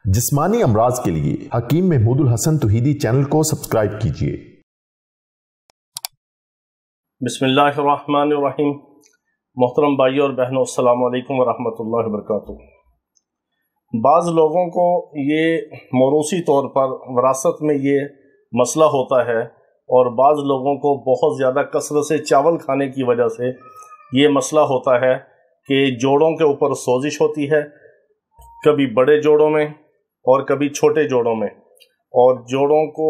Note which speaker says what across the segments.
Speaker 1: जिस्मानी अमराज के लिए हकीम महमूदुल हसन तौहीदी चैनल को सब्सक्राइब कीजिए।
Speaker 2: बिस्मिल्लाहिर्रहमानिर्रहीम। मोहतरम भाइयों और बहनों, अस्सलामु अलैकुम वरहमतुल्लाहि वबरकातुहू। बाज़ लोगों को ये मौरूसी तौर पर विरासत में ये मसला होता है और बाज़ लोगों को बहुत ज़्यादा कसरत से चावल खाने की वजह से ये मसला होता है कि जोड़ों के ऊपर सोजिश होती है, कभी बड़े जोड़ों में और कभी छोटे जोड़ों में, और जोड़ों को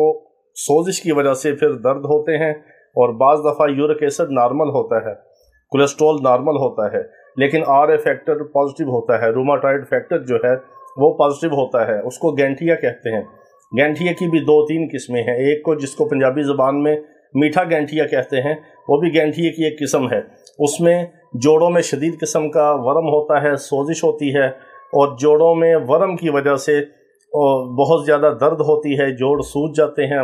Speaker 2: सोजिश की वजह से फिर दर्द होते हैं। और बाज़ दफ़ा यूरिक एसिड नॉर्मल होता है, कोलेस्ट्रॉल नॉर्मल होता है, लेकिन RA फैक्टर पॉजिटिव होता है, रूमाटॉइड फैक्टर जो है वो पॉजिटिव होता है। उसको गैंठिया कहते हैं। गैंठिया की भी 2-3 किस्में हैं। एक को जिसको पंजाबी ज़बान में मीठा गैंठिया कहते हैं, वो भी गैंठिया की एक किस्म है। उसमें जोड़ों में शदीद किस्म का वर्म होता है, सोजिश होती है, और जोड़ों में वर्म की वजह से बहुत ज़्यादा दर्द होती है, जोड़ सूज जाते हैं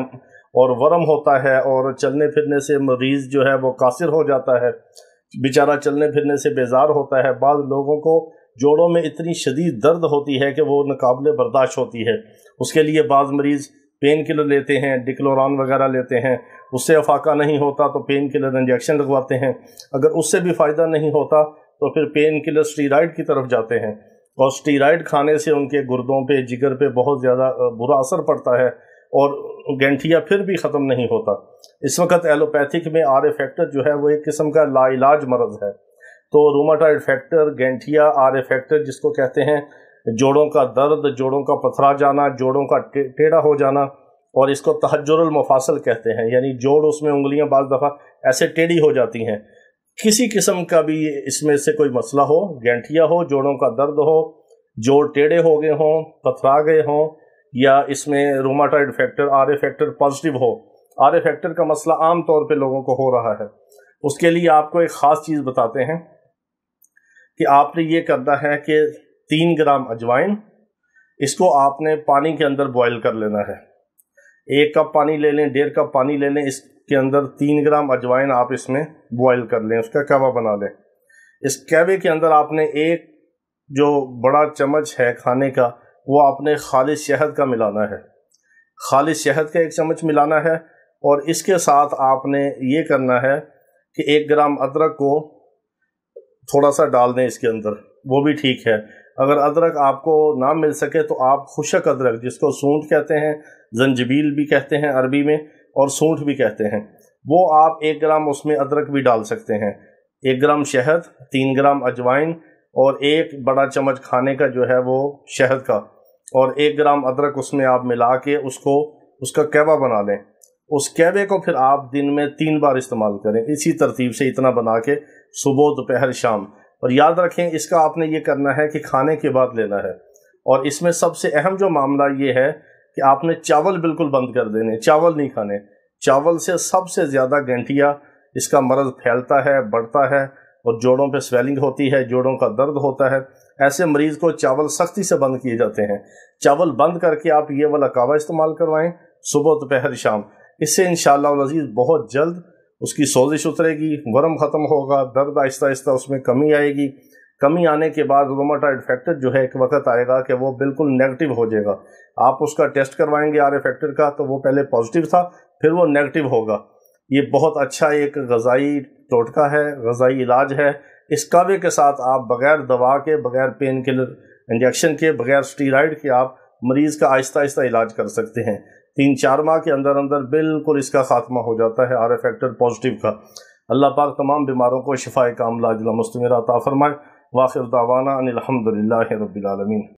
Speaker 2: और वर्म होता है, और चलने फिरने से मरीज़ जो है वो कासिर हो जाता है, बेचारा चलने फिरने से बेजार होता है। बाद लोगों को जोड़ों में इतनी शदीद दर्द होती है कि वो नाकाबिले बर्दाश्त होती है। उसके लिए बाज़ मरीज़ पेन किलर लेते हैं, डिक्लोरान वगैरह लेते हैं, उससे अफाका नहीं होता तो पेन किलर इंजेक्शन लगवाते हैं। अगर उससे भी फ़ायदा नहीं होता तो फिर पेन किलर स्टीरॉयड की तरफ जाते हैं, और स्टीरॉयड खाने से उनके गुर्दों पे, जिगर पे बहुत ज़्यादा बुरा असर पड़ता है और गैंठिया फिर भी ख़त्म नहीं होता। इस वक्त एलोपैथिक में RA फैक्टर जो है वो एक किस्म का लाइलाज मर्ज़ है। तो रूमाटॉइड फैक्टर, गैंठिया, RA फैक्टर जिसको कहते हैं, जोड़ों का दर्द, जोड़ों का पथरा जाना, जोड़ों का टेढ़ा हो जाना, और इसको तहज्जुरुल मफासल कहते हैं, यानी जोड़ उसमें उंगलियां बाज़ दफ़ा ऐसे टेढ़ी हो जाती हैं। किसी किस्म का भी इसमें से कोई मसला हो, गैंठिया हो, जोड़ों का दर्द हो, जोड़ टेढ़े हो गए हों, पथरा गए हों, या इसमें रूमाटॉइड फैक्टर, RA फैक्टर पॉजिटिव हो। RA फैक्टर का मसला आम तौर पे लोगों को हो रहा है। उसके लिए आपको एक ख़ास चीज़ बताते हैं कि आपने ये करना है कि 3 ग्राम अजवाइन, इसको आपने पानी के अंदर बॉयल कर लेना है। 1 कप पानी ले लें, 1.5 कप पानी ले लें, इसके अंदर 3 ग्राम अजवाइन आप इसमें बॉयल कर लें, उसका कहवा बना लें। इस कहवे के अंदर आपने एक जो बड़ा चम्मच है खाने का, वो आपने खालिस शहद का मिलाना है। खालिस शहद का 1 चम्मच मिलाना है, और इसके साथ आपने ये करना है कि 1 ग्राम अदरक को थोड़ा सा डाल दें इसके अंदर, वो भी ठीक है। अगर अदरक आपको ना मिल सके तो आप खुशक अदरक, जिसको सूंठ कहते हैं, जंजीबील भी कहते हैं अरबी में, और सूंठ भी कहते हैं, वो आप 1 ग्राम उसमें अदरक भी डाल सकते हैं। 1 ग्राम शहद, 3 ग्राम अजवाइन, और 1 बड़ा चम्मच खाने का जो है वो शहद का, और 1 ग्राम अदरक उसमें आप मिला के उसका कहवा बना लें। उस कहवे को फिर आप दिन में 3 बार इस्तेमाल करें, इसी तरतीब से इतना बना के, सुबह, दोपहर, शाम। और याद रखें, इसका आपने ये करना है कि खाने के बाद लेना है। और इसमें सबसे अहम जो मामला ये है कि आपने चावल बिल्कुल बंद कर देने, चावल नहीं खाने। चावल से सबसे ज़्यादा गैंठिया, इसका मर्ज़ फैलता है, बढ़ता है, और जोड़ों पे स्वेलिंग होती है, जोड़ों का दर्द होता है। ऐसे मरीज़ को चावल सख्ती से बंद किए जाते हैं। चावल बंद करके आप ये वाला कहवा इस्तेमाल करवाएं सुबह, दोपहर, शाम। इससे इंशाअल्लाह अज़ीज़ बहुत जल्द उसकी सोजिश उतरेगी, वर्म ख़त्म होगा, दर्द आहिस्ता आहिस्ता उसमें कमी आएगी। कमी आने के बाद रूमाटॉइड फैक्टर जो है एक वक्त आएगा कि वो बिल्कुल नेगेटिव हो जाएगा। आप उसका टेस्ट करवाएंगे RA फैक्टर का, तो वो पहले पॉजिटिव था, फिर वो नेगेटिव होगा। ये बहुत अच्छा एक ग़ज़ाई टोटका है, ग़ज़ाई इलाज है। इस कहवे के साथ आप बग़ैर दवा के, बग़ैर पेन किलर इंजेक्शन के, बग़ैर स्टीरॉयड के आप मरीज़ का आहिस्ता आहिस्ता इलाज कर सकते हैं। 3-4 माह के अंदर अंदर बिल्कुल इसका खात्मा हो जाता है RA फैक्टर पॉजिटिव का। अल्लाह पाक तमाम बीमारों को शिफाए कामिला अता फरमाए। वाखिर दावाना अनिल हम्दुलिल्लाहि रब्बिल आलमीन।